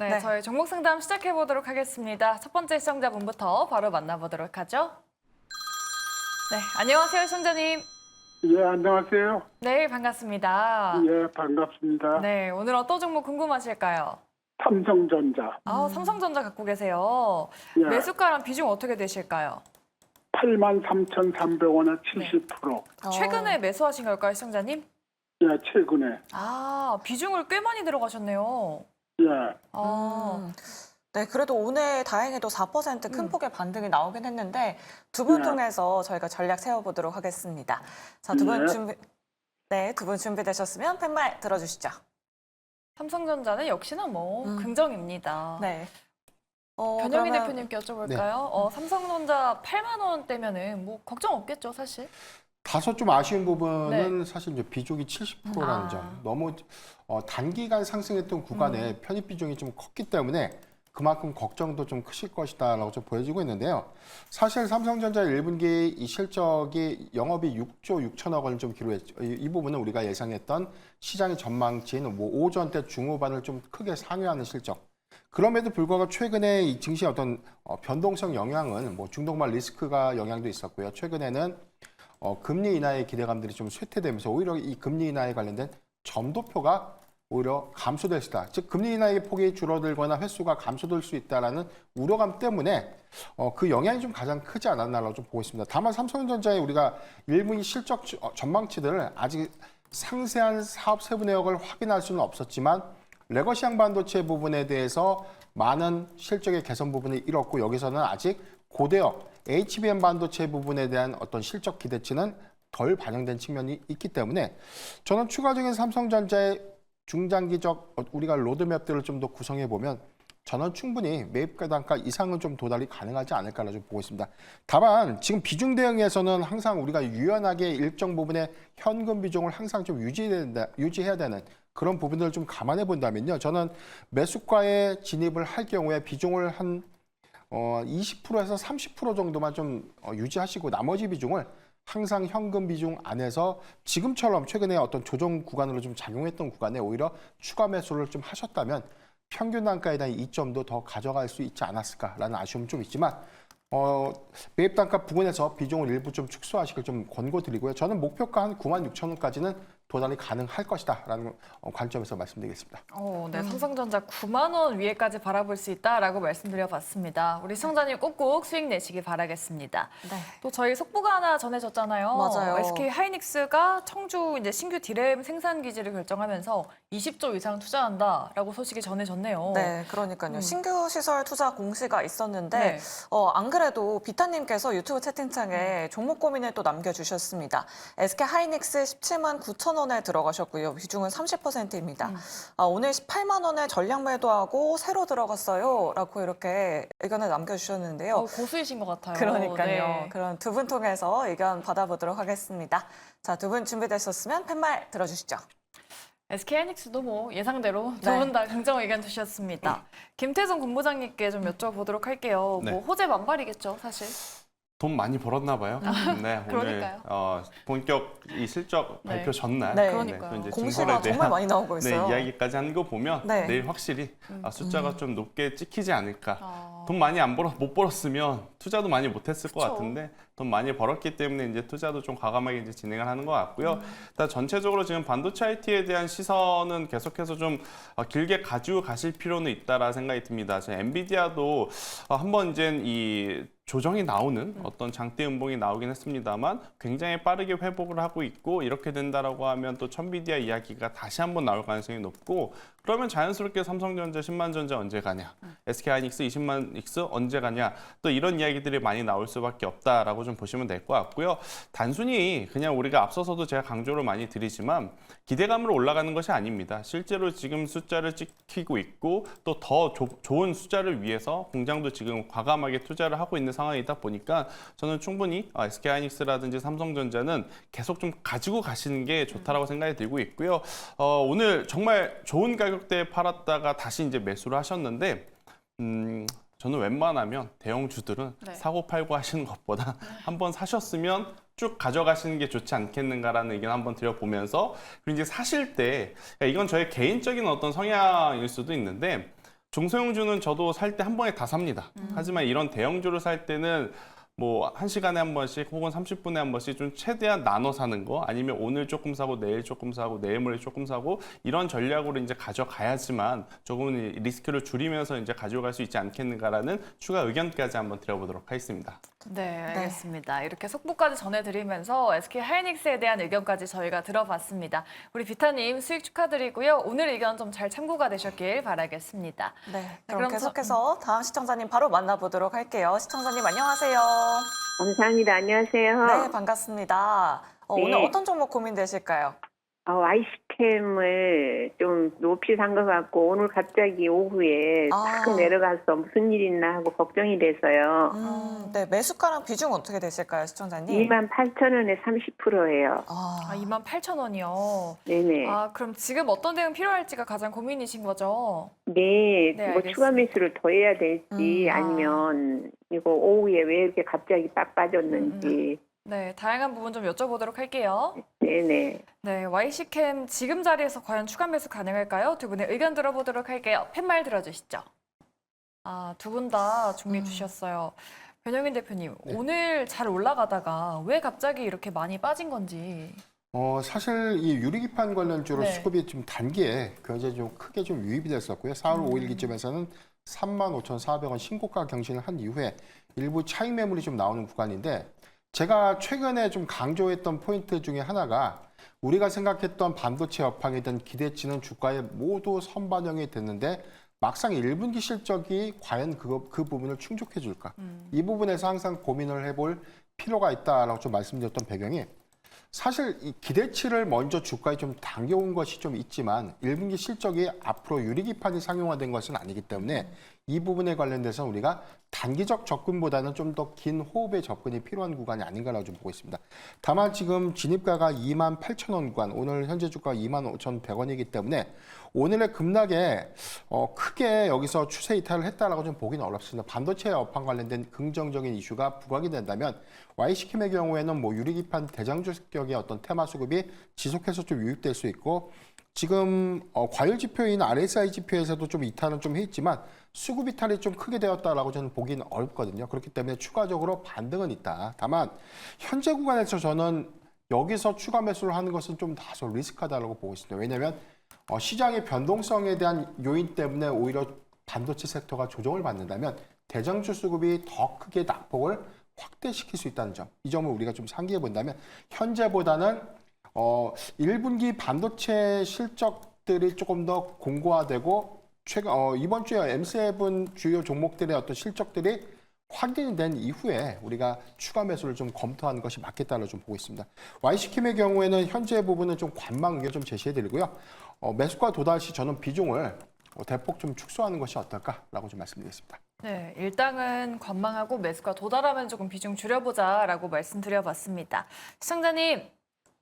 네, 저희 종목 상담 시작해 보도록 하겠습니다. 첫 번째 시청자분부터 바로 만나보도록 하죠. 네, 안녕하세요, 시청자님. 예, 안녕하세요. 네, 반갑습니다. 예, 반갑습니다. 네, 오늘 어떤 종목 궁금하실까요? 삼성전자. 삼성전자 갖고 계세요. 예, 매수가랑 비중 어떻게 되실까요? 83,300원에 70%. 최근에 매수하신 걸까요, 시청자님? 예, 최근에. 비중을 꽤 많이 들어가셨네요. 예, 네, 그래도 오늘 다행히도 4% 큰 폭의 반등이 나오긴 했는데 두 분 네. 통해서 저희가 전략 세워보도록 하겠습니다. 자, 두 분 네. 두 분 준비되셨으면 팻말 들어주시죠. 삼성전자는 역시나 긍정입니다. 네. 변영희 그러면 대표님께 여쭤볼까요? 삼성전자 8만 원대면은 걱정 없겠죠, 사실? 다소 좀 아쉬운 부분은 사실 이제 비중이 70%라는 점. 너무 단기간 상승했던 구간에 편입 비중이 좀 컸기 때문에 그만큼 걱정도 좀 크실 것이다라고 좀 보여지고 있는데요. 사실 삼성전자 1분기 이 실적이 영업이 6조 6천억 원을 좀 기록했죠. 이 부분은 우리가 예상했던 시장의 전망치인 오전대 중후반을 좀 크게 상회하는 실적. 그럼에도 불구하고 최근에 이 증시의 어떤 변동성 영향은 중동발 리스크가 영향도 있었고요. 최근에는 금리 인하의 기대감들이 좀 쇠퇴되면서 오히려 이 금리 인하에 관련된 점도표가 오히려 감소될 수다. 즉 금리 인하의 폭이 줄어들거나 횟수가 감소될 수 있다라는 우려감 때문에 그 영향이 좀 가장 크지 않았나라고 좀 보고 있습니다. 다만 삼성전자의 우리가 1분기 실적 전망치들을 아직 상세한 사업 세부 내역을 확인할 수는 없었지만 레거시형 반도체 부분에 대해서 많은 실적의 개선 부분이 이뤘고 여기서는 아직 고대역 HBM 반도체 부분에 대한 어떤 실적 기대치는 덜 반영된 측면이 있기 때문에 저는 추가적인 삼성전자의 중장기적 우리가 로드맵들을 좀 더 구성해 보면 저는 충분히 매입가 단가 이상은 좀 도달이 가능하지 않을까라고 좀 보고 있습니다. 다만 지금 비중 대응에서는 항상 우리가 유연하게 일정 부분의 현금 비중을 항상 좀 유지해야 되는 그런 부분들을 좀 감안해 본다면요. 저는 매수가에 진입을 할 경우에 비중을 한 20%에서 30% 정도만 좀 유지하시고 나머지 비중을 항상 현금 비중 안에서 지금처럼 최근에 어떤 조정 구간으로 좀 작용했던 구간에 오히려 추가 매수를 좀 하셨다면 평균 단가에 대한 이점도 더 가져갈 수 있지 않았을까라는 아쉬움은 좀 있지만 매입 단가 부분에서 비중을 일부 좀 축소하시길 좀 권고드리고요. 저는 목표가 한 96,000원까지는 도달이 가능할 것이다라는 관점에서 말씀드리겠습니다. 네, 삼성전자 9만 원 위에까지 바라볼 수 있다라고 말씀드려봤습니다. 우리 시청자님 꼭꼭 수익 내시기 바라겠습니다. 네. 또 저희 속보가 하나 전해졌잖아요. 맞아요. SK 하이닉스가 청주 이제 신규 디램 생산 기지를 결정하면서 20조 이상 투자한다라고 소식이 전해졌네요. 네, 그러니까요. 신규 시설 투자 공시가 있었는데 네. 안 그래도 비타님께서 유튜브 채팅창에 종목 고민을 또 남겨주셨습니다. SK 하이닉스 17만 9천 원에 들어가셨고요. 비중은 30%입니다. 오늘 18만 원에 전량 매도하고 새로 들어갔어요. 라고 이렇게 의견을 남겨주셨는데요. 고수이신 것 같아요. 그러니까요. 네. 그럼 두 분 통해서 의견 받아보도록 하겠습니다. 자, 두 분 준비되셨으면 팻말 들어주시죠. SK 하이닉스도 예상대로 두 네. 분 다 긍정 의견 주셨습니다. 김태성 본부장님께 좀 여쭤보도록 할게요. 네. 호재 만발이겠죠, 사실. 돈 많이 벌었나 봐요. 네, 그러니까요. 오늘 본격 이 실적 네. 발표 전날 네. 그러니까요. 또 이제 공시가 증설에 정말 대한 많이 나오고 있어요. 이야기까지 하는 거 보면 네. 내일 확실히 숫자가 좀 높게 찍히지 않을까. 아. 돈 많이 못 벌었으면 투자도 많이 못했을 것 그쵸. 같은데 돈 많이 벌었기 때문에 이제 투자도 좀 과감하게 이제 진행을 하는 것 같고요. 일단 전체적으로 지금 반도체 IT에 대한 시선은 계속해서 좀 길게 가지고 가실 필요는 있다라 생각이 듭니다. 지금 엔비디아도 한번 이제 이 조정이 나오는 어떤 장대 음봉이 나오긴 했습니다만 굉장히 빠르게 회복을 하고 있고 이렇게 된다라고 하면 또 천비디아 이야기가 다시 한번 나올 가능성이 높고 그러면 자연스럽게 삼성전자 10만 전자 언제 가냐, SK하이닉스 20만 닉스 언제 가냐 또 이런 이야기들이 많이 나올 수밖에 없다라고 좀 보시면 될 것 같고요. 단순히 그냥 우리가 앞서서도 제가 강조를 많이 드리지만 기대감으로 올라가는 것이 아닙니다. 실제로 지금 숫자를 찍히고 있고 또 더 좋은 숫자를 위해서 공장도 지금 과감하게 투자를 하고 있는 상황이다 보니까 저는 충분히 SK하이닉스라든지 삼성전자는 계속 좀 가지고 가시는 게 좋다라고 생각이 들고 있고요. 오늘 정말 좋은 가격대에 팔았다가 다시 이제 매수를 하셨는데 저는 웬만하면 대형주들은 네. 사고 팔고 하시는 것보다 한번 사셨으면 쭉 가져가시는 게 좋지 않겠는가라는 의견 한번 드려보면서 그리고 이제 사실 때 이건 저의 개인적인 어떤 성향일 수도 있는데 중소형주는 저도 살 때 한 번에 다 삽니다. 하지만 이런 대형주를 살 때는 뭐 1시간에 한 번씩 혹은 30분에 한 번씩 좀 최대한 나눠 사는 거 아니면 오늘 조금 사고 내일 조금 사고 내일 모레 조금 사고 이런 전략으로 이제 가져가야지만 조금은 리스크를 줄이면서 이제 가져갈 수 있지 않겠는가라는 추가 의견까지 한번 드려보도록 하겠습니다. 네, 알겠습니다. 이렇게 속보까지 전해드리면서 SK 하이닉스에 대한 의견까지 저희가 들어봤습니다. 우리 비타님 수익 축하드리고요. 오늘 의견 좀 잘 참고가 되셨길 바라겠습니다. 네, 그럼 그럼 계속해서 다음 시청자님 바로 만나보도록 할게요. 시청자님 안녕하세요. 감사합니다. 안녕하세요. 네, 반갑습니다. 네. 오늘 어떤 종목 고민되실까요? 아이시캠을 좀 높이 산 것 같고 오늘 갑자기 오후에 아. 탁 내려가서 무슨 일 있나 하고 걱정이 돼서요. 네, 매수가랑 비중 어떻게 되실까요, 시청자님? 28,000원에 30%예요. 아, 28,000원이요. 네네. 아, 그럼 지금 어떤 대응 필요할지가 가장 고민이신 거죠? 네, 네, 뭐 알겠습니다. 추가 매수를 더 해야 될지 아. 아니면 이거 오후에 왜 이렇게 갑자기 빡 빠졌는지. 네, 다양한 부분 좀 여쭤보도록 할게요. 네네. 네, YC캠 지금 자리에서 과연 추가 매수 가능할까요? 두 분의 의견 들어보도록 할게요. 팻말 들어주시죠. 아, 두 분 다 중립 주셨어요. 변영인 대표님, 오늘 잘 올라가다가 왜 갑자기 이렇게 많이 빠진 건지. 사실 이 유리기판 관련주로 네. 수급이 좀 단기에 굉장히 좀 크게 좀 유입이 됐었고요. 4월 5일 기점에서는 35,400원 신고가 경신을 한 이후에 일부 차익 매물이 좀 나오는 구간인데 제가 최근에 좀 강조했던 포인트 중에 하나가 우리가 생각했던 반도체 업황이든 기대치는 주가에 모두 선반영이 됐는데 막상 1분기 실적이 과연 그 부분을 충족해 줄까? 이 부분에서 항상 고민을 해볼 필요가 있다라고 좀 말씀드렸던 배경이 사실 이 기대치를 먼저 주가에 좀 당겨온 것이 좀 있지만 1분기 실적이 앞으로 유리기판이 상용화된 것은 아니기 때문에 이 부분에 관련돼서 우리가 단기적 접근보다는 좀 더 긴 호흡의 접근이 필요한 구간이 아닌가라고 좀 보고 있습니다. 다만 지금 진입가가 28,000원 구간, 오늘 현재 주가가 25,100원이기 때문에 오늘의 급락에 크게 여기서 추세 이탈을 했다라고 좀 보기는 어렵습니다. 반도체 업황 관련된 긍정적인 이슈가 부각이 된다면 YC캠의 경우에는 뭐 유리기판 대장주격의 어떤 테마 수급이 지속해서 좀 유입될 수 있고 지금 과열 지표인 RSI 지표에서도 좀 이탈은 좀 했지만 수급 이탈이 좀 크게 되었다라고 저는 보기는 어렵거든요. 그렇기 때문에 추가적으로 반등은 있다. 다만 현재 구간에서 저는 여기서 추가 매수를 하는 것은 좀 다소 리스크하다고 보고 있습니다. 왜냐하면 시장의 변동성에 대한 요인 때문에 오히려 반도체 섹터가 조정을 받는다면 대장주 수급이 더 크게 낙폭을 확대시킬 수 있다는 점. 이 점을 우리가 좀 상기해 본다면 현재보다는 1분기 반도체 실적들이 조금 더 공고화되고 최근 이번 주에 M7 주요 종목들의 어떤 실적들이 확인이 된 이후에 우리가 추가 매수를 좀 검토하는 것이 맞겠다고 좀 보고 있습니다. YC캠의 경우에는 현재 부분은 좀 관망 의견 좀 제시해 드리고요. 매수가 도달 시 저는 비중을 대폭 좀 축소하는 것이 어떨까라고 좀 말씀드리겠습니다. 네, 일당은 관망하고 매수가 도달하면 조금 비중 줄여보자라고 말씀드려봤습니다. 시청자님,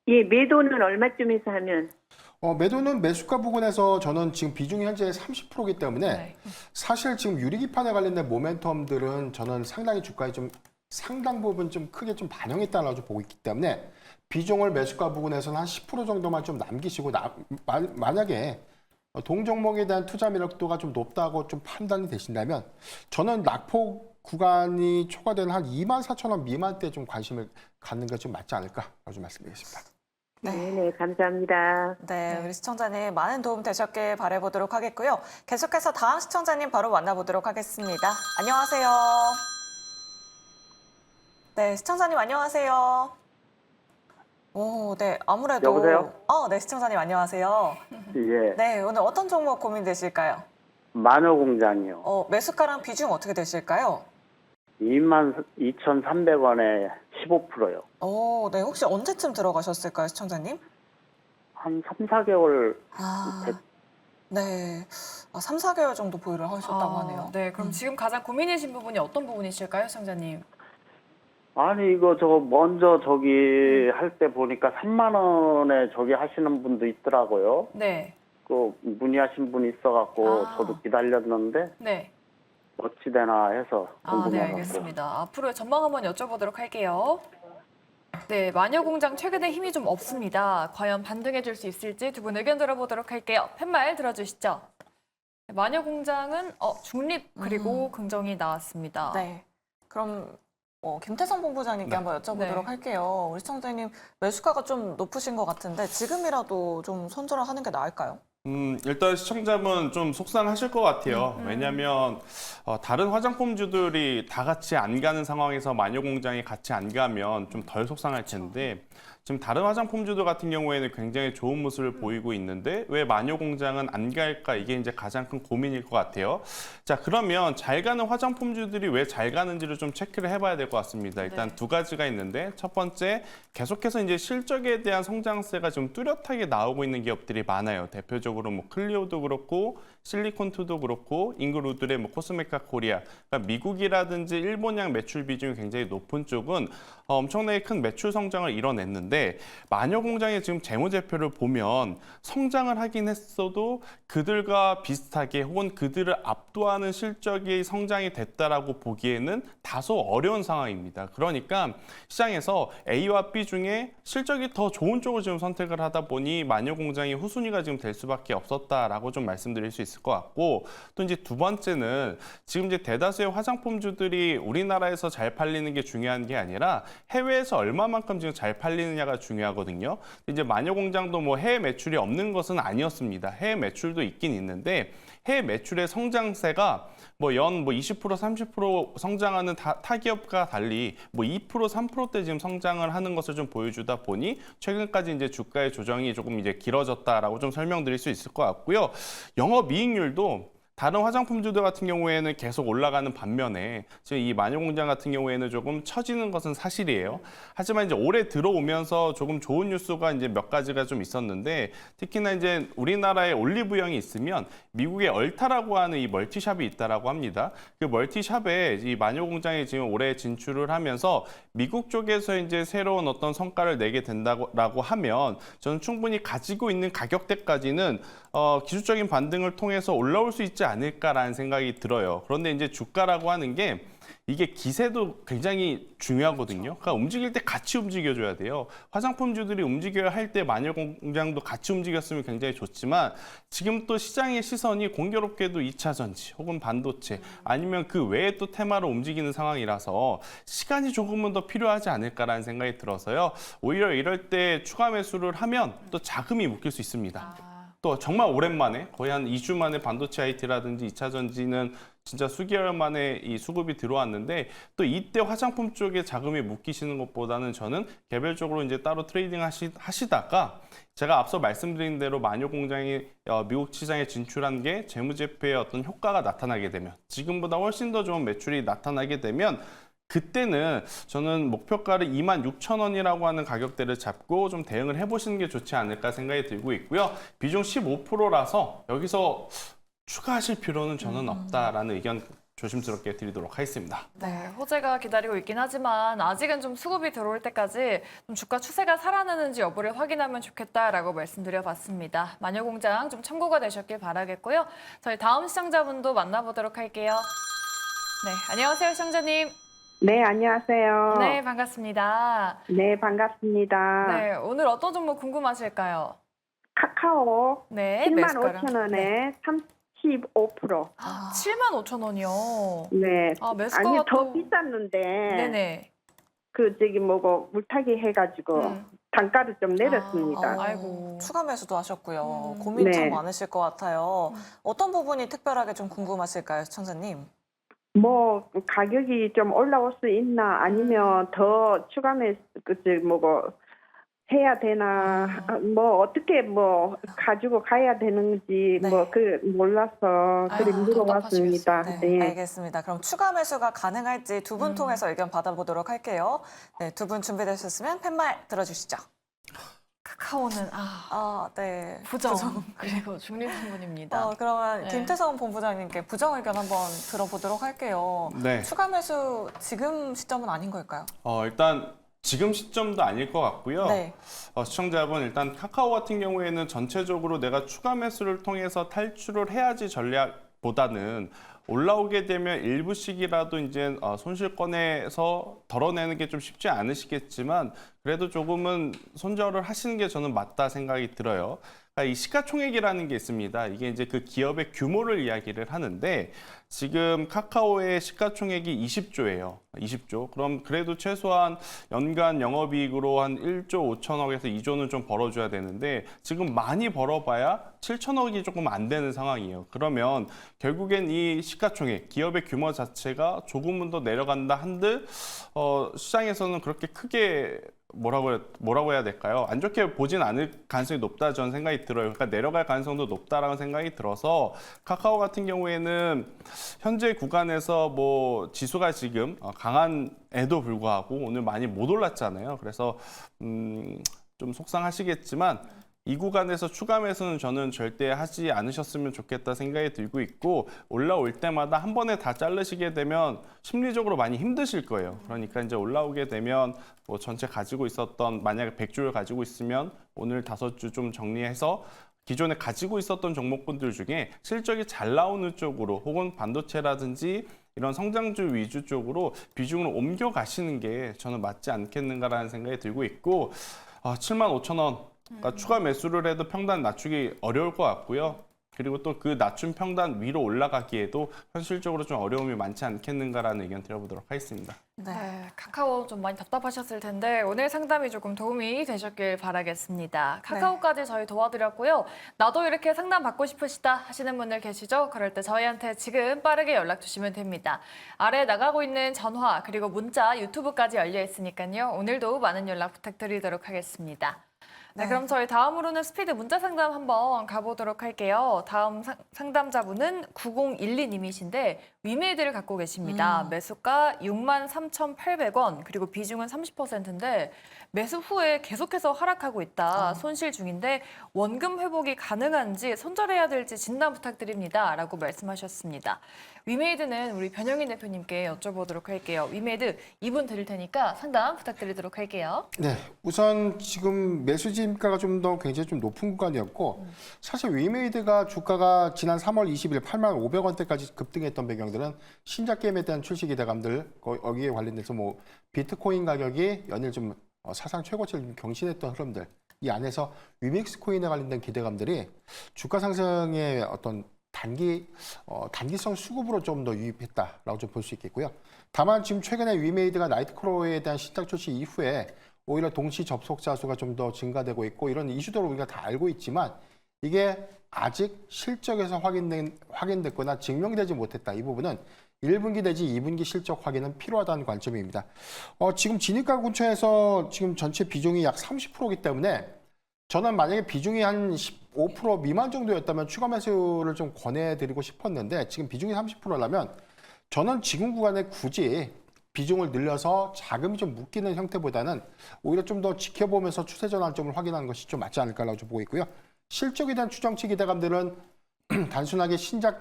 예, 매도는 얼마쯤에서 하면? 매도는 매수가 부분에서 저는 지금 비중이 현재 30%이기 때문에 네. 사실 지금 유리기판에 관련된 모멘텀들은 저는 상당히 주가에 좀 상당 부분 좀 크게 좀 반영했다라고 좀 보고 있기 때문에 비중을 매수가 부분에서는 한 10% 정도만 좀 남기시고 만약에 동종목에 대한 투자 매력도가 좀 높다고 좀 판단이 되신다면 저는 낙폭 구간이 초과되는 한 24,000원 미만대 좀 관심을 갖는 게 좀 맞지 않을까라고 좀 말씀드리겠습니다. 네네, 감사합니다. 네, 우리 시청자님 많은 도움 되셨길 바라보도록 하겠고요. 계속해서 다음 시청자님 바로 만나보도록 하겠습니다. 안녕하세요. 네, 시청자님 안녕하세요. 오, 네, 아무래도 여보세요? 네, 시청자님 안녕하세요. 예, 네, 오늘 어떤 종목 고민되실까요? 만호공장이요. 매수가랑 비중 어떻게 되실까요? 22,300원에 15%요. 네, 혹시 언제쯤 들어가셨을까요, 시청자님? 한 3, 4개월 네. 3, 4개월 정도 보유를 하셨다고 하네요. 네, 그럼 지금 가장 고민이신 부분이 어떤 부분이실까요, 시청자님? 아니 이거 먼저 할 때 보니까 3만 원에 하시는 분도 있더라고요. 네, 그 문의하신 분이 있어갖고 아. 저도 기다렸는데 네. 어찌 되나 해서 네, 궁금해갖고. 알겠습니다. 앞으로의 전망 한번 여쭤보도록 할게요. 네, 마녀공장 최근에 힘이 좀 없습니다. 과연 반등해 줄 수 있을지 두 분 의견 들어보도록 할게요. 팻말 들어주시죠. 마녀공장은 중립 그리고 긍정이 나왔습니다. 네. 그럼 김태성 본부장님께 네. 한번 여쭤보도록 네. 할게요. 우리 시청자님 매수가가 좀 높으신 것 같은데 지금이라도 좀 손절을 하는 게 나을까요? 일단 시청자분 좀 속상하실 것 같아요. 왜냐하면 다른 화장품주들이 다 같이 안 가는 상황에서 마녀공장이 같이 안 가면 좀 덜 속상할 텐데 지금 다른 화장품주들 같은 경우에는 굉장히 좋은 모습을 보이고 있는데 왜 마녀공장은 안 갈까? 이게 이제 가장 큰 고민일 것 같아요. 자, 그러면 잘 가는 화장품주들이 왜 잘 가는지를 좀 체크를 해봐야 될 것 같습니다. 일단 네. 두 가지가 있는데 첫 번째 계속해서 이제 실적에 대한 성장세가 좀 뚜렷하게 나오고 있는 기업들이 많아요. 대표적으로 뭐 클리오도 그렇고 실리콘투도 그렇고 잉그루드의 뭐 코스메카 코리아, 그러니까 미국이라든지 일본양 매출 비중이 굉장히 높은 쪽은 엄청나게 큰 매출 성장을 이뤄냈는데 마녀공장의 지금 재무제표를 보면 성장을 하긴 했어도 그들과 비슷하게 혹은 그들을 압도하는 실적이 성장이 됐다라고 보기에는 다소 어려운 상황입니다. 그러니까 시장에서 A와 B 중에 실적이 더 좋은 쪽을 지금 선택을 하다 보니 마녀공장이 후순위가 지금 될 수밖에 없었다라고 좀 말씀드릴 수 있을 것 같고 또 이제 두 번째는 지금 이제 대다수의 화장품주들이 우리나라에서 잘 팔리는 게 중요한 게 아니라 해외에서 얼마만큼 지금 잘 팔리느냐가 중요하거든요. 이제 마녀공장도 뭐 해외 매출이 없는 것은 아니었습니다. 해외 매출도 있긴 있는데 해외 매출의 성장세가 뭐 연 20% 30% 성장하는 타 기업과 달리 뭐 2% 3%대 지금 성장을 하는 것을 좀 보여주다 보니 최근까지 이제 주가의 조정이 조금 이제 길어졌다라고 좀 설명드릴 수 있을 것 같고요. 영업이익률도 다른 화장품주들 같은 경우에는 계속 올라가는 반면에 지금 이 마녀공장 같은 경우에는 조금 처지는 것은 사실이에요. 하지만 이제 올해 들어오면서 조금 좋은 뉴스가 이제 몇 가지가 좀 있었는데 특히나 이제 우리나라에 올리브영이 있으면 미국의 얼타라고 하는 이 멀티샵이 있다라고 합니다. 그 멀티샵에 이 마녀공장이 지금 올해 진출을 하면서 미국 쪽에서 이제 새로운 어떤 성과를 내게 된다고 하면 저는 충분히 가지고 있는 가격대까지는 기술적인 반등을 통해서 올라올 수 있지 않을까라는 생각이 들어요. 그런데 이제 주가라고 하는 게 이게 기세도 굉장히 중요하거든요. 그러니까 움직일 때 같이 움직여줘야 돼요. 화장품주들이 움직여야 할 때 마녀공장도 같이 움직였으면 굉장히 좋지만 지금 또 시장의 시선이 공교롭게도 2차 전지 혹은 반도체 아니면 그 외에 또 테마로 움직이는 상황이라서 시간이 조금은 더 필요하지 않을까라는 생각이 들어서요. 오히려 이럴 때 추가 매수를 하면 또 자금이 묶일 수 있습니다. 또 정말 오랜만에 거의 한 2주 만에 반도체 IT라든지 2차 전지는 진짜 수개월 만에 이 수급이 들어왔는데 또 이때 화장품 쪽에 자금이 묶이시는 것보다는 저는 개별적으로 이제 따로 트레이딩 하시다가 제가 앞서 말씀드린 대로 마녀공장이 미국 시장에 진출한 게 재무제표의 어떤 효과가 나타나게 되면 지금보다 훨씬 더 좋은 매출이 나타나게 되면 그때는 저는 목표가를 26,000원이라고 하는 가격대를 잡고 좀 대응을 해보시는 게 좋지 않을까 생각이 들고 있고요. 비중 15%라서 여기서 추가하실 필요는 저는 없다라는 의견 조심스럽게 드리도록 하겠습니다. 네, 호재가 기다리고 있긴 하지만 아직은 좀 수급이 들어올 때까지 좀 주가 추세가 살아나는지 여부를 확인하면 좋겠다라고 말씀드려봤습니다. 마녀공장 좀 참고가 되셨길 바라겠고요. 저희 다음 시청자분도 만나보도록 할게요. 네, 안녕하세요, 시청자님. 네, 안녕하세요. 네, 반갑습니다. 네, 반갑습니다. 네, 오늘 어떤 종목 궁금하실까요? 카카오 네, 75,000원에 네. 35%. 75,000원이요. 네. 아, 매수가가 아니, 더 또... 비쌌는데, 네네. 그, 물타기 해가지고, 단가를 좀 내렸습니다. 아이고. 추가 매수도 하셨고요. 고민 참 네. 많으실 것 같아요. 어떤 부분이 특별하게 좀 궁금하실까요, 시청자님? 가격이 좀 올라올 수 있나, 아니면 더 추가매, 해야 되나, 어떻게 가지고 가야 되는지, 네. 몰라서, 그리 물어봤습니다. 네, 네. 알겠습니다. 그럼 추가 매수가 가능할지 두 분 통해서 의견 받아보도록 할게요. 네, 두 분 준비되셨으면 팻말 들어주시죠. 카카오는 네. 부정 그리고 중립신분입니다. 그러면 네. 김태성 본부장님께 부정 의견 한번 들어보도록 할게요. 네. 추가 매수 지금 시점은 아닌 걸까요? 일단 지금 시점도 아닐 것 같고요. 네. 시청자분 일단 카카오 같은 경우에는 전체적으로 내가 추가 매수를 통해서 탈출을 해야지 전략보다는 올라오게 되면 일부씩이라도 이제 손실권에서 덜어내는 게 좀 쉽지 않으시겠지만 그래도 조금은 손절을 하시는 게 저는 맞다 생각이 들어요. 그러니까 이 시가총액이라는 게 있습니다. 이게 이제 그 기업의 규모를 이야기를 하는데 지금 카카오의 시가총액이 20조예요. 20조. 그럼 그래도 최소한 연간 영업이익으로 한 1조 5천억에서 2조는 좀 벌어줘야 되는데 지금 많이 벌어봐야 7천억이 조금 안 되는 상황이에요. 그러면 결국엔 이 시가총액, 기업의 규모 자체가 조금은 더 내려간다 한들 시장에서는 그렇게 크게 뭐라고 해야 될까요? 안 좋게 보진 않을 가능성이 높다 저는 생각이 들어요. 그러니까 내려갈 가능성도 높다라는 생각이 들어서 카카오 같은 경우에는 현재 구간에서 뭐 지수가 지금 강한에도 불구하고 오늘 많이 못 올랐잖아요. 그래서 좀 속상하시겠지만 이 구간에서 추가 매수는 저는 절대 하지 않으셨으면 좋겠다 생각이 들고 있고 올라올 때마다 한 번에 다 자르시게 되면 심리적으로 많이 힘드실 거예요. 그러니까 이제 올라오게 되면 뭐 전체 가지고 있었던 만약에 100주를 가지고 있으면 오늘 5주 좀 정리해서 기존에 가지고 있었던 종목군들 중에 실적이 잘 나오는 쪽으로 혹은 반도체라든지 이런 성장주 위주 쪽으로 비중을 옮겨 가시는 게 저는 맞지 않겠는가라는 생각이 들고 있고 75,000원 그러니까 추가 매수를 해도 평단 낮추기 어려울 것 같고요. 그리고 또 그 낮춘 평단 위로 올라가기에도 현실적으로 좀 어려움이 많지 않겠는가라는 의견 드려보도록 하겠습니다. 네, 카카오 좀 많이 답답하셨을 텐데 오늘 상담이 조금 도움이 되셨길 바라겠습니다. 카카오까지 저희 도와드렸고요. 나도 이렇게 상담 받고 싶으시다 하시는 분들 계시죠? 그럴 때 저희한테 지금 빠르게 연락 주시면 됩니다. 아래 나가고 있는 전화 그리고 문자, 유튜브까지 열려 있으니까요. 오늘도 많은 연락 부탁드리도록 하겠습니다. 네, 그럼 저희 다음으로는 스피드 문자 상담 한번 가보도록 할게요. 다음 상담자분은 9012님이신데 위메이드를 갖고 계십니다. 매수가 63,800원 그리고 비중은 30%인데 매수 후에 계속해서 하락하고 있다. 손실 중인데 원금 회복이 가능한지 손절해야 될지 진단 부탁드립니다. 라고 말씀하셨습니다. 위메이드는 우리 변영인 대표님께 여쭤보도록 할게요. 위메이드 2분 드릴 테니까 상담 부탁드리도록 할게요. 네, 우선 지금 매수 진가가 좀 더 굉장히 좀 높은 구간이었고 사실 위메이드가 주가가 지난 3월 20일 85,500원대까지 급등했던 배경들은 신작 게임에 대한 출시 기대감들 거기에 관련돼서 뭐 비트코인 가격이 연일 좀 사상 최고치를 좀 경신했던 흐름들 이 안에서 위믹스 코인에 관련된 기대감들이 주가 상승의 어떤 단기성 수급으로 좀 더 유입했다라고 좀 볼 수 있겠고요. 다만 지금 최근에 위메이드가 나이트크로에 대한 신작 출시 이후에 오히려 동시 접속자 수가 좀 더 증가되고 있고 이런 이슈들을 우리가 다 알고 있지만 이게 아직 실적에서 확인됐거나 증명되지 못했다. 이 부분은 1분기 내지 2분기 실적 확인은 필요하다는 관점입니다. 지금 진입가 근처에서 지금 전체 비중이 약 30%이기 때문에 저는 만약에 비중이 한 15% 미만 정도였다면 추가 매수를 좀 권해드리고 싶었는데 지금 비중이 30%라면 저는 지금 구간에 굳이 비중을 늘려서 자금이 좀 묶이는 형태보다는 오히려 좀 더 지켜보면서 추세 전환점을 확인하는 것이 좀 맞지 않을까라고 좀 보고 있고요. 실적에 대한 추정치 기대감들은 단순하게 신작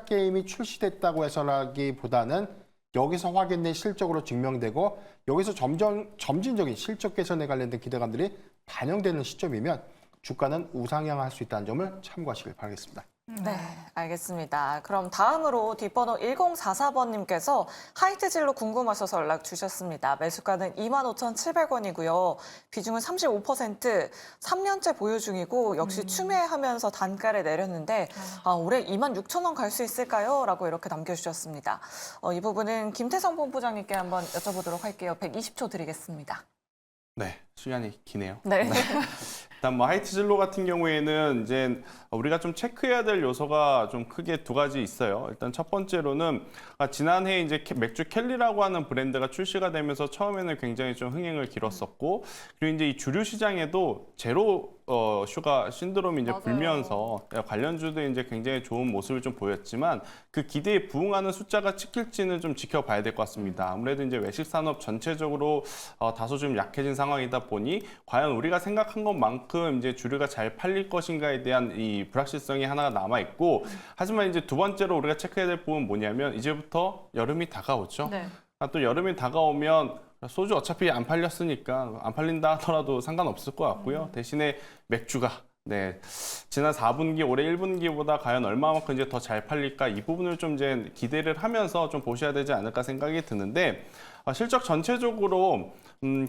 게임이 출시됐다고 해서라기보다는 여기서 확인된 실적으로 증명되고 여기서 점진적인 실적 개선에 관련된 기대감들이 반영되는 시점이면 주가는 우상향할 수 있다는 점을 참고하시길 바라겠습니다. 네, 알겠습니다. 그럼 다음으로 뒷번호 1044번님께서 하이트질로 궁금하셔서 연락 주셨습니다. 매수가는 25,700원이고요. 비중은 35%, 3년째 보유 중이고 역시 추매하면서 단가를 내렸는데 올해 26,000원 갈 수 있을까요? 라고 이렇게 남겨주셨습니다. 이 부분은 김태성 본부장님께 한번 여쭤보도록 할게요. 120초 드리겠습니다. 네, 시간이 기네요. 네. 일단 뭐 하이트진로 같은 경우에는 이제 우리가 좀 체크해야 될 요소가 좀 크게 두 가지 있어요. 일단 첫 번째로는 지난해 이제 맥주 켈리라고 하는 브랜드가 출시가 되면서 처음에는 굉장히 좀 흥행을 길었었고 그리고 이제 이 주류 시장에도 제로 슈가 신드롬이 이제 맞아요. 불면서 관련주도 이제 굉장히 좋은 모습을 좀 보였지만 그 기대에 부응하는 숫자가 찍힐지는 좀 지켜봐야 될 것 같습니다. 아무래도 이제 외식 산업 전체적으로 다소 좀 약해진 상황이다 보니 과연 우리가 생각한 것만큼 이제 주류가 잘 팔릴 것인가에 대한 이 불확실성이 하나가 남아 있고 하지만 이제 두 번째로 우리가 체크해야 될 부분은 뭐냐면 이제부터 여름이 다가오죠. 네. 또 여름이 다가오면 소주 어차피 안 팔렸으니까 안 팔린다 하더라도 상관없을 것 같고요. 대신에 맥주가 네, 지난 4분기, 올해 1분기보다 과연 얼마만큼 이제 더 잘 팔릴까 이 부분을 좀 이제 기대를 하면서 좀 보셔야 되지 않을까 생각이 드는데 실적 전체적으로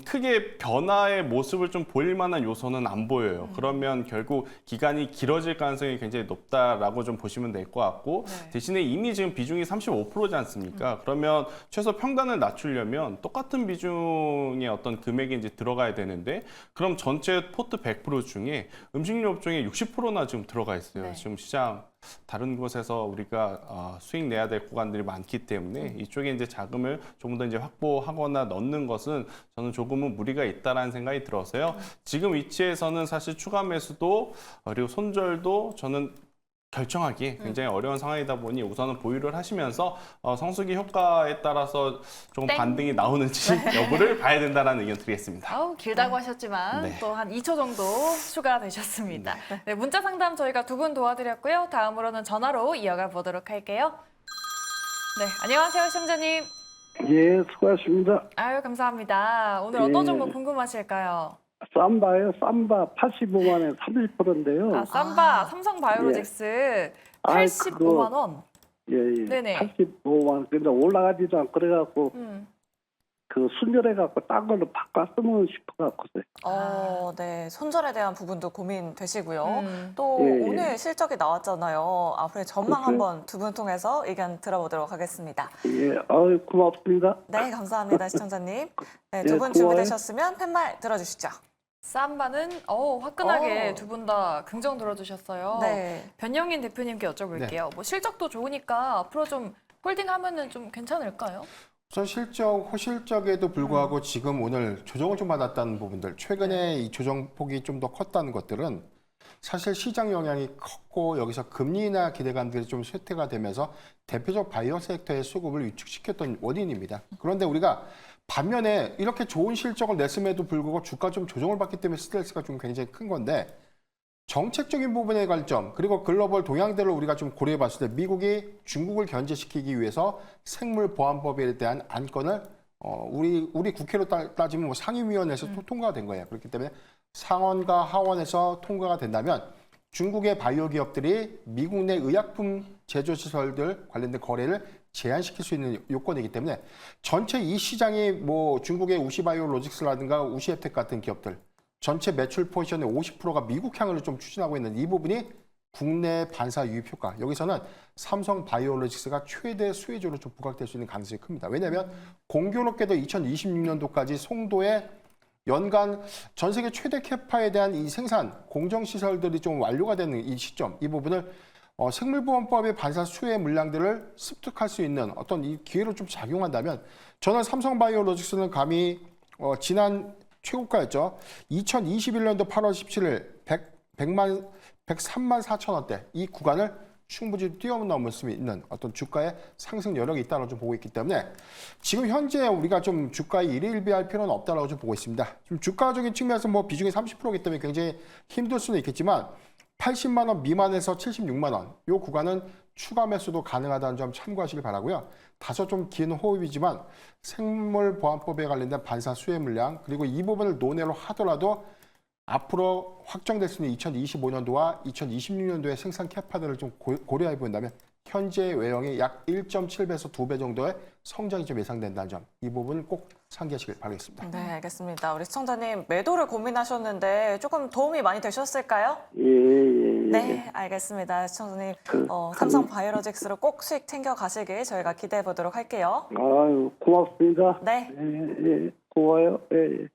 크게 변화의 모습을 좀 보일 만한 요소는 안 보여요. 그러면 결국 기간이 길어질 가능성이 굉장히 높다라고 좀 보시면 될 것 같고 네. 대신에 이미 지금 비중이 35%지 않습니까? 그러면 최소 평단을 낮추려면 똑같은 비중의 어떤 금액이 이제 들어가야 되는데 그럼 전체 포트 100% 중에 음식료 업종에 60%나 지금 들어가 있어요. 네. 지금 시장 다른 곳에서 우리가 수익 내야 될 구간들이 많기 때문에 이쪽에 이제 자금을 조금 더 이제 확보하거나 넣는 것은 저는 조금은 무리가 있다라는 생각이 들어서요. 지금 위치에서는 사실 추가 매수도 그리고 손절도 저는 결정하기 굉장히 어려운 상황이다 보니 우선은 보유를 하시면서 성수기 효과에 따라서 조금 땡. 반등이 나오는지 여부를 봐야 된다는 의견 드리겠습니다. 아우, 길다고 하셨지만 네. 또 한 2초 정도 추가되셨습니다. 네, 문자 상담 저희가 2분 도와드렸고요. 다음으로는 전화로 이어가 보도록 할게요. 네, 안녕하세요, 시청자님. 예, 수고하십니다. 아유, 감사합니다. 오늘 어떤 종목 궁금하실까요? 삼바요. 삼바 85만에 30%인데요. 아, 삼바, 삼성바이오로직스 아이, 85만 원. 예, 예. 네네. 85만. 근데 올라가지도 않고 그래갖고 그 순절해갖고 딴 걸로 바꿨으면 싶어갖고요. 네. 손절에 대한 부분도 고민되시고요. 음. 또 예, 예. 오늘 실적이 나왔잖아요. 앞으로의 전망 그렇죠. 한번 두 분 통해서 의견 들어보도록 하겠습니다. 예, 아유, 고맙습니다. 네, 감사합니다, 시청자님. 네, 예, 두 분 고마워요. 준비되셨으면 팻말 들어주시죠. 삼바는 화끈하게 오. 두 분 다 긍정 들어주셨어요. 네. 변영인 대표님께 여쭤볼게요. 뭐 실적도 좋으니까 앞으로 좀 홀딩하면은 좀 괜찮을까요? 우선 호실적에도 불구하고 지금 오늘 조정을 좀 받았다는 부분들, 최근에 이 조정폭이 좀 더 컸다는 것들은 사실 시장 영향이 컸고 여기서 금리 인하 기대감들이 좀 쇠퇴가 되면서 대표적 바이오 섹터의 수급을 위축시켰던 원인입니다. 그런데 우리가 반면에 이렇게 좋은 실적을 냈음에도 불구하고 주가 좀 조정을 받기 때문에 스트레스가 좀 굉장히 큰 건데 정책적인 부분의 관점 그리고 글로벌 동향들을 우리가 좀 고려해 봤을 때 미국이 중국을 견제시키기 위해서 생물보안법에 대한 안건을 우리 국회로 따지면 뭐 상임위원회에서 통과가 된 거예요. 그렇기 때문에 상원과 하원에서 통과가 된다면 중국의 바이오 기업들이 미국 내 의약품 제조 시설들 관련된 거래를 제한시킬 수 있는 요건이기 때문에 전체 이 시장이 뭐 중국의 우시바이오로직스라든가 우시앱텍 같은 기업들 전체 매출 포지션의 50%가 미국 향으로 좀 추진하고 있는 이 부분이 국내 반사 유입 효과. 여기서는 삼성 바이오로직스가 최대 수혜주로 좀 부각될 수 있는 가능성이 큽니다. 왜냐하면 공교롭게도 2026년도까지 송도에 연간 전 세계 최대 캐파에 대한 이 생산 공정 시설들이 좀 완료가 되는 이 시점, 이 부분을 생물보건법의 반사 수혜 물량들을 습득할 수 있는 어떤 이 기회로 좀 작용한다면 저는 삼성바이오로직스는 감히 지난 최고가였죠. 2021년도 8월 17일 103만 4천 원대 이 구간을 충분히 뛰어넘을 수 있는 어떤 주가의 상승 여력이 있다고 좀 보고 있기 때문에 지금 현재 우리가 좀 주가에 일희일비할 필요는 없다고 좀 보고 있습니다. 좀 주가적인 측면에서 뭐 비중이 30%이기 때문에 굉장히 힘들 수는 있겠지만 80만 원 미만에서 76만 원 이 구간은 추가 매수도 가능하다는 점 참고하시길 바라고요. 다소 좀 긴 호흡이지만 생물보안법에 관련된 반사 수혜 물량 그리고 이 부분을 논외로 하더라도 앞으로 확정될 수 있는 2025년도와 2026년도의 생산 캐파들을 좀 고려해 본다면 현재 외형이 약 1.7배에서 2배 정도의 성장이 좀 예상된다는 점, 이 부분 꼭 상기하시길 바라겠습니다. 네, 알겠습니다. 우리 시청자님 매도를 고민하셨는데 조금 도움이 많이 되셨을까요? 예, 예, 예. 네, 알겠습니다. 시청자님 삼성 바이오로직스로 꼭 수익 챙겨 가시길 저희가 기대해 보도록 할게요. 아유, 고맙습니다. 네. 예, 예, 고마워요. 예, 예.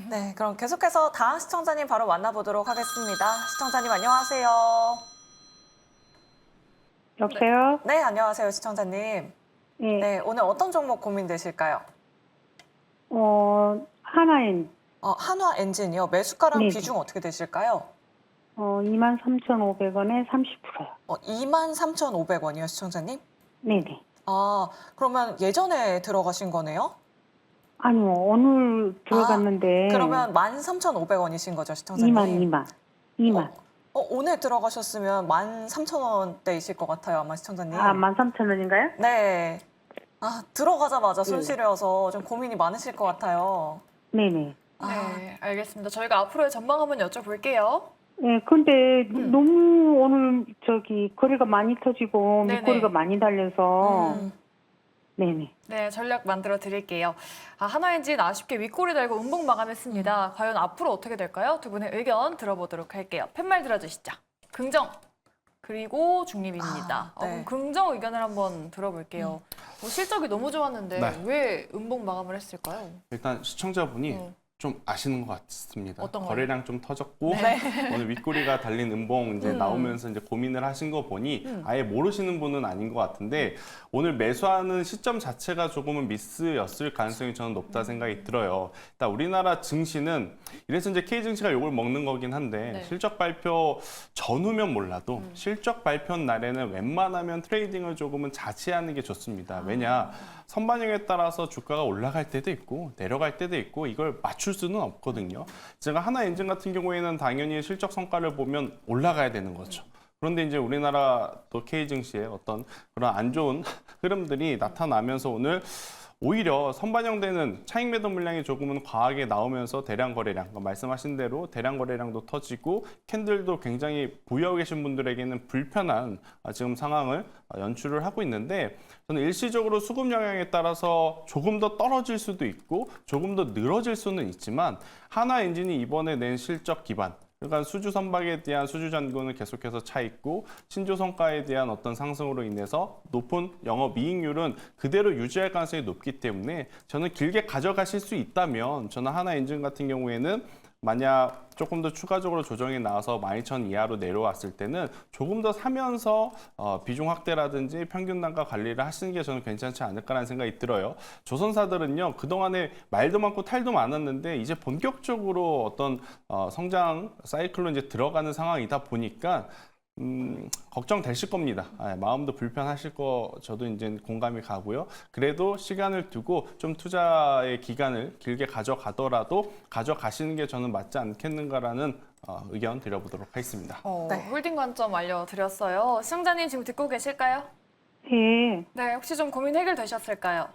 네, 그럼 계속해서 다음 시청자님 바로 만나보도록 하겠습니다. 시청자님 안녕하세요. 여보세요? 네, 안녕하세요, 시청자님. 예. 네, 오늘 어떤 종목 고민되실까요? 하나인, 한화 엔진이요. 매수가랑 네. 비중 어떻게 되실까요? 23,500원에 30%요. 23,500원이요, 시청자님? 네네. 아, 그러면 예전에 들어가신 거네요? 아니요, 오늘 들어갔는데. 그러면 13,500원이신 거죠, 시청자님? 2만. 오늘 들어가셨으면 13,000원대이실 것 같아요, 아마 시청자님. 13,000원인가요? 네. 들어가자마자 손실이어서 좀 고민이 많으실 것 같아요. 네네. 네, 알겠습니다. 저희가 앞으로의 전망 한번 여쭤볼게요. 예, 근데 너무 오늘 거리가 많이 터지고 네네. 밑거리가 많이 달려서 네네. 네, 전략 만들어 드릴게요. 하나엔진 아쉽게 윗골이 달고 음봉 마감했습니다. 과연 앞으로 어떻게 될까요? 두 분의 의견 들어보도록 할게요. 팻말 들어주시죠. 긍정 그리고 중립입니다. 네. 그럼 긍정 의견을 한번 들어볼게요. 실적이 너무 좋았는데 네. 왜 음봉 마감을 했을까요? 일단 시청자분이 좀 아시는 것 같습니다. 어떤 거요? 거래량 좀 터졌고 오늘 윗꼬리가 달린 음봉 이제 나오면서 이제 고민을 하신 거 보니 아예 모르시는 분은 아닌 것 같은데 오늘 매수하는 시점 자체가 조금은 미스였을 가능성이 저는 높다 생각이 들어요. 일단 우리나라 증시는 이래서 이제 K 증시가 욕을 먹는 거긴 한데 네. 실적 발표 전후면 몰라도 실적 발표 날에는 웬만하면 트레이딩을 조금은 자제하는 게 좋습니다. 왜냐? 선반영에 따라서 주가가 올라갈 때도 있고 내려갈 때도 있고 이걸 맞출 수는 없거든요. 제가 하나엔진 같은 경우에는 당연히 실적 성과를 보면 올라가야 되는 거죠. 그런데 이제 우리나라 또 K 증시의 어떤 그런 안 좋은 흐름들이 나타나면서 오늘 오히려 선반영되는 차익 매도 물량이 조금은 과하게 나오면서 대량 거래량, 말씀하신 대로 대량 거래량도 터지고 캔들도 굉장히 보유하고 계신 분들에게는 불편한 지금 상황을 연출을 하고 있는데 저는 일시적으로 수급 영향에 따라서 조금 더 떨어질 수도 있고 조금 더 늘어질 수는 있지만 하나엔진이 이번에 낸 실적 기반 그러니까 수주 선박에 대한 수주 잔고는 계속해서 차 있고 신조 성과에 대한 어떤 상승으로 인해서 높은 영업 이익률은 그대로 유지할 가능성이 높기 때문에 저는 길게 가져가실 수 있다면 저는 하나엔진 같은 경우에는 만약 조금 더 추가적으로 조정이 나와서 12,000 이하로 내려왔을 때는 조금 더 사면서 비중 확대라든지 평균 단가 관리를 하시는 게 저는 괜찮지 않을까라는 생각이 들어요. 조선사들은요 그동안에 말도 많고 탈도 많았는데 이제 본격적으로 어떤 성장 사이클로 이제 들어가는 상황이다 보니까 걱정되실 겁니다. 마음도 불편하실 거 저도 이제 공감이 가고요. 그래도 시간을 두고 좀 투자의 기간을 길게 가져가더라도 가져가시는 게 저는 맞지 않겠는가라는 의견 드려보도록 하겠습니다. 네. 홀딩 관점 알려드렸어요. 시청자님 지금 듣고 계실까요? 네, 네, 혹시 좀 고민 해결되셨을까요?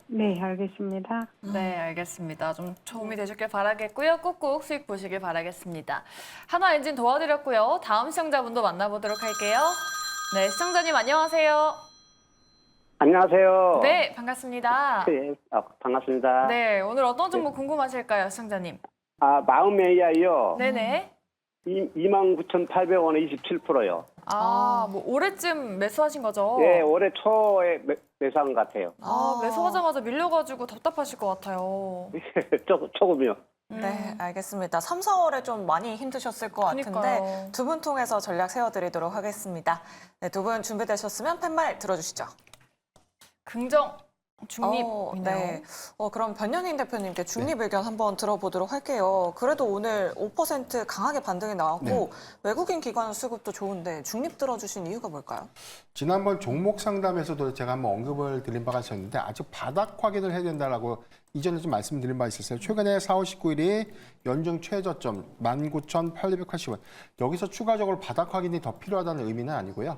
네, 알겠습니다. 네, 알겠습니다. 좀 도움이 되셨길 바라겠고요. 꾹꾹 수익 보시길 바라겠습니다. 하나엔진 도와드렸고요. 다음 시청자분도 만나보도록 할게요. 네, 시청자님 안녕하세요. 안녕하세요. 네, 반갑습니다. 네, 반갑습니다. 네, 오늘 어떤 종목 궁금하실까요, 시청자님? 마음 AI요. 네네. 29,800원에 27%요. 뭐 올해쯤 매수하신 거죠? 예, 올해 초에 매수한 것 같아요. 매수하자마자 밀려가지고 답답하실 것 같아요. 조금이요. 네, 알겠습니다. 3, 4월에 좀 많이 힘드셨을 것 같은데 그러니까요. 두 분 통해서 전략 세워드리도록 하겠습니다. 네, 두 분 준비되셨으면 팻말 들어주시죠. 긍정, 중립이네요. 네. 그럼 변영인 대표님께 중립 의견 한번 들어보도록 할게요. 그래도 오늘 5% 강하게 반등이 나왔고 외국인 기관 수급도 좋은데 중립 들어주신 이유가 뭘까요? 지난번 종목 상담에서도 제가 한번 언급을 드린 바가 있었는데 아직 바닥 확인을 해야 된다라고 이전에 좀 말씀드린 바 있었어요. 최근에 4월 19일이 연중 최저점 19,880원. 여기서 추가적으로 바닥 확인이 더 필요하다는 의미는 아니고요.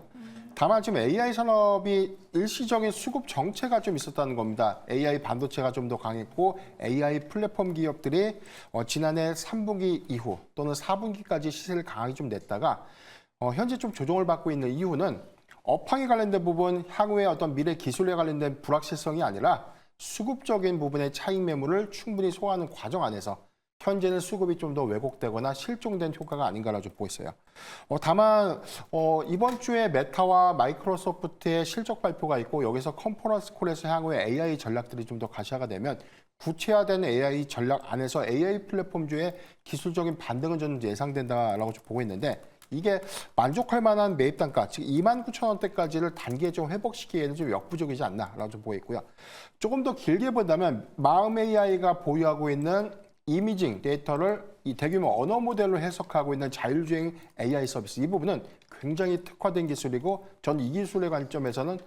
다만 지금 AI 산업이 일시적인 수급 정체가 좀 있었다는 겁니다. AI 반도체가 좀 더 강했고 AI 플랫폼 기업들이 지난해 3분기 이후 또는 4분기까지 시세를 강하게 좀 냈다가 현재 좀 조정을 받고 있는 이유는 업황에 관련된 부분, 향후의 어떤 미래 기술에 관련된 불확실성이 아니라 수급적인 부분의 차익 매물을 충분히 소화하는 과정 안에서 현재는 수급이 좀 더 왜곡되거나 실종된 효과가 아닌가라고 좀 보고 있어요. 다만 이번 주에 메타와 마이크로소프트의 실적 발표가 있고 여기서 컨퍼런스 콜에서 향후에 AI 전략들이 좀 더 가시화가 되면 구체화된 AI 전략 안에서 AI 플랫폼주의 기술적인 반등은 저는 예상된다라고 좀 보고 있는데 이게 만족할 만한 매입 단가, 즉 29,000원대까지를 단기에 좀 회복시키기에는 좀 역부족이지 않나라고 좀 보고 있고요. 조금 더 길게 본다면 마음 AI가 보유하고 있는 이미징 데이터를 이 대규모 언어 모델로 해석하고 있는 자율주행 AI 서비스 이 부분은 굉장히 특화된 기술이고 전 이 기술의 관점에서는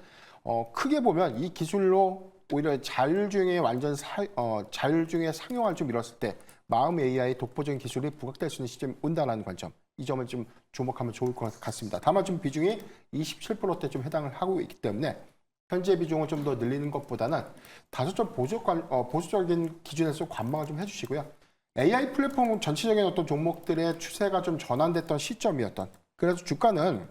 크게 보면 이 기술로 오히려 자율주행의 완전 자율주행의 상용화를 좀 이뤘을 때 마음 AI 독보적인 기술이 부각될 수 있는 시점이 온다는 관점 이 점을 좀 주목하면 좋을 것 같습니다. 다만 좀 비중이 27%대 좀 해당을 하고 있기 때문에 현재 비중을 좀 더 늘리는 것보다는 다소 좀 보수적인 기준에서 관망을 좀 해주시고요. AI 플랫폼 전체적인 어떤 종목들의 추세가 좀 전환됐던 시점이었던. 그래서 주가는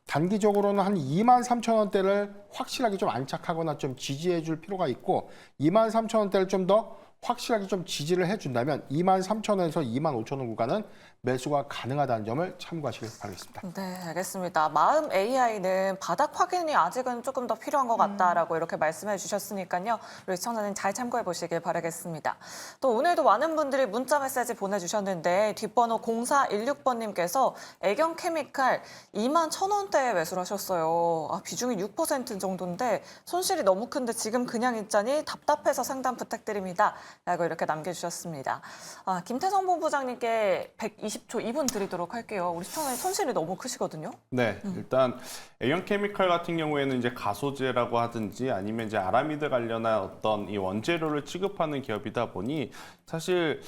단기적으로는 한 23,000원대를 확실하게 좀 안착하거나 좀 지지해 줄 필요가 있고 23,000원대를 좀 더 확실하게 좀 지지를 해준다면 23,000원에서 25,000원 구간은 매수가 가능하다는 점을 참고하시길 바라겠습니다. 네, 알겠습니다. 마음 AI는 바닥 확인이 아직은 조금 더 필요한 것 같다라고 이렇게 말씀해 주셨으니까요. 우리 시청자님 잘 참고해 보시길 바라겠습니다. 또 오늘도 많은 분들이 문자 메시지 보내주셨는데 뒷번호 0416번님께서 애경 케미칼 21,000원대에 매수를 하셨어요. 비중이 6% 정도인데 손실이 너무 큰데 지금 그냥 있자니 답답해서 상담 부탁드립니다. 라고 이렇게 남겨주셨습니다. 김태성 본부장님께 120초 2분 드리도록 할게요. 우리 시청자님 손실이 너무 크시거든요. 네, 일단 애경 케미칼 같은 경우에는 이제 가소제라고 하든지 아니면 이제 아라미드 관련한 어떤 이 원재료를 취급하는 기업이다 보니 사실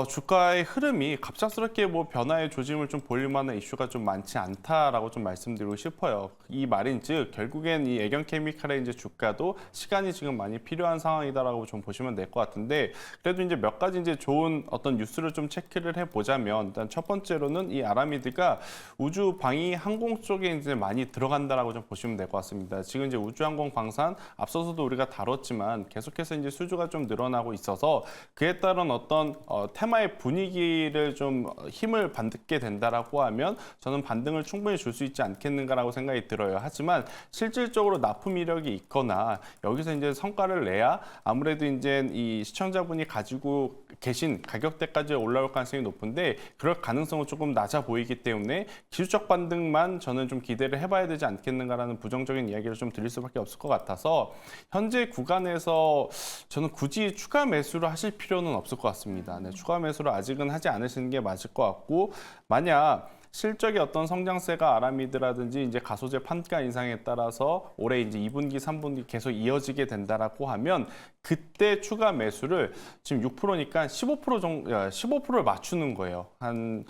주가의 흐름이 갑작스럽게 뭐 변화의 조짐을 좀 보일 만한 이슈가 좀 많지 않다라고 좀 말씀드리고 싶어요. 이 말인즉 결국엔 이 애경 케미칼의 이제 주가도 시간이 지금 많이 필요한 상황이다라고 좀 보시면 될 것 같은데 그래도 이제 몇 가지 이제 좋은 어떤 뉴스를 좀 체크를 해보자면 일단 첫 번째로는 이 아라미드가 우주 방위 항공 쪽에 이제 많이 들어간다라고 좀 보시면 될 것 같습니다. 지금 이제 우주항공 방산 앞서서도 우리가 다뤘지만 계속해서 이제 수주가 좀 늘어나고 있어서 그에 따른 어떤 테마의 분위기를 좀 힘을 받게 된다라고 하면 저는 반등을 충분히 줄 수 있지 않겠는가라고 생각이 들어요. 하지만 실질적으로 납품 이력이 있거나 여기서 이제 성과를 내야 아무래도 이제 이 시청자분이 가지고 계신 가격대까지 올라올 가능성이 높은데 그럴 가능성은 조금 낮아 보이기 때문에 기술적 반등만 저는 좀 기대를 해봐야 되지 않겠는가라는 부정적인 이야기를 좀 드릴 수밖에 없을 것 같아서 현재 구간에서 저는 굳이 추가 매수를 하실 필요는 없을 것 같습니다. 네, 추가 매수를 아직은 하지 않으시는 게 맞을 것 같고 만약 실적의 어떤 성장세가 아라미드라든지 이제 가소제 판가 인상에 따라서 올해 이제 2분기, 3분기 계속 이어지게 된다라고 하면 그때 추가 매수를 지금 6%니까 15%를 맞추는 거예요. 한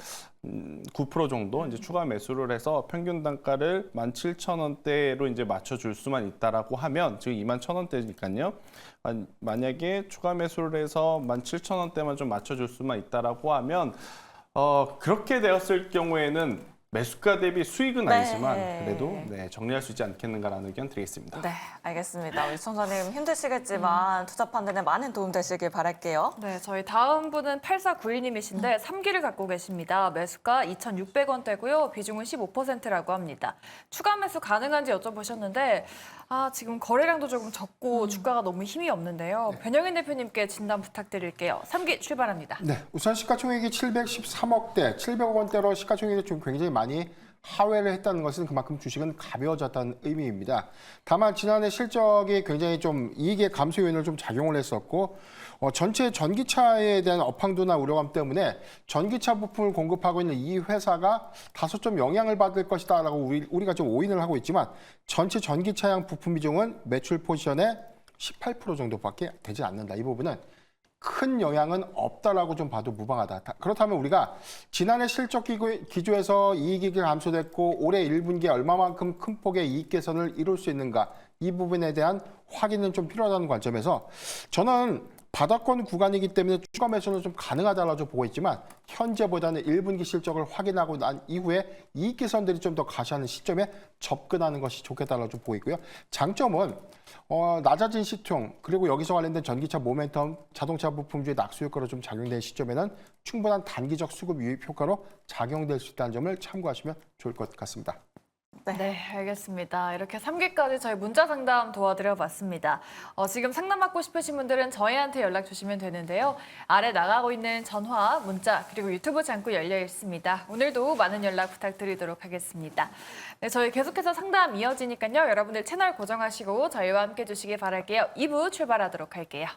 9% 정도 이제 추가 매수를 해서 평균 단가를 17,000원대로 이제 맞춰줄 수만 있다라고 하면 지금 21,000원대니까요. 만약에 추가 매수를 해서 17,000원대만 좀 맞춰줄 수만 있다라고 하면 그렇게 되었을 경우에는 매수가 대비 수익은 아니지만 그래도 정리할 수 있지 않겠는가라는 의견 드리겠습니다. 네, 알겠습니다. 우리 시청자님 힘드시겠지만 투자 판단에 많은 도움 되시길 바랄게요. 네, 저희 다음 분은 8491님이신데 3기를 갖고 계십니다. 매수가 2,600원대고요. 비중은 15%라고 합니다. 추가 매수 가능한지 여쭤보셨는데 지금 거래량도 조금 적고 주가가 너무 힘이 없는데요. 변영인 대표님께 진단 부탁드릴게요. 3기 출발합니다. 네, 우선 시가총액이 713억대, 700억 원대로 시가총액이 좀 굉장히 많이 하회를 했다는 것은 그만큼 주식은 가벼워졌다는 의미입니다. 다만 지난해 실적이 굉장히 좀 이익의 감소 요인을 좀 작용을 했었고 전체 전기차에 대한 업황도나 우려감 때문에 전기차 부품을 공급하고 있는 이 회사가 다소 좀 영향을 받을 것이다라고 우리가 좀 오인을 하고 있지만 전체 전기차량 부품 비중은 매출 포지션의 18% 정도밖에 되지 않는다. 이 부분은 큰 영향은 없다라고 좀 봐도 무방하다. 그렇다면 우리가 지난해 실적 기조에서 이익이 감소됐고 올해 1분기에 얼마만큼 큰 폭의 이익 개선을 이룰 수 있는가 이 부분에 대한 확인은 좀 필요하다는 관점에서 저는 바닥권 구간이기 때문에 추가 매수는 좀 가능하다라고 보고 있지만 현재보다는 1분기 실적을 확인하고 난 이후에 이익 개선들이 좀 더 가시하는 시점에 접근하는 것이 좋겠다라고 좀 보고 있고요. 장점은 낮아진 시총 그리고 여기서 관련된 전기차 모멘텀 자동차 부품주의 낙수 효과로 좀 작용된 시점에는 충분한 단기적 수급 유입 효과로 작용될 수 있다는 점을 참고하시면 좋을 것 같습니다. 네, 알겠습니다. 이렇게 3기까지 저희 문자 상담 도와드려 봤습니다. 지금 상담 받고 싶으신 분들은 저희한테 연락 주시면 되는데요. 아래 나가고 있는 전화, 문자, 그리고 유튜브 창구 열려 있습니다. 오늘도 많은 연락 부탁드리도록 하겠습니다. 네, 저희 계속해서 상담 이어지니까요. 여러분들 채널 고정하시고 저희와 함께 해주시기 바랄게요. 2부 출발하도록 할게요.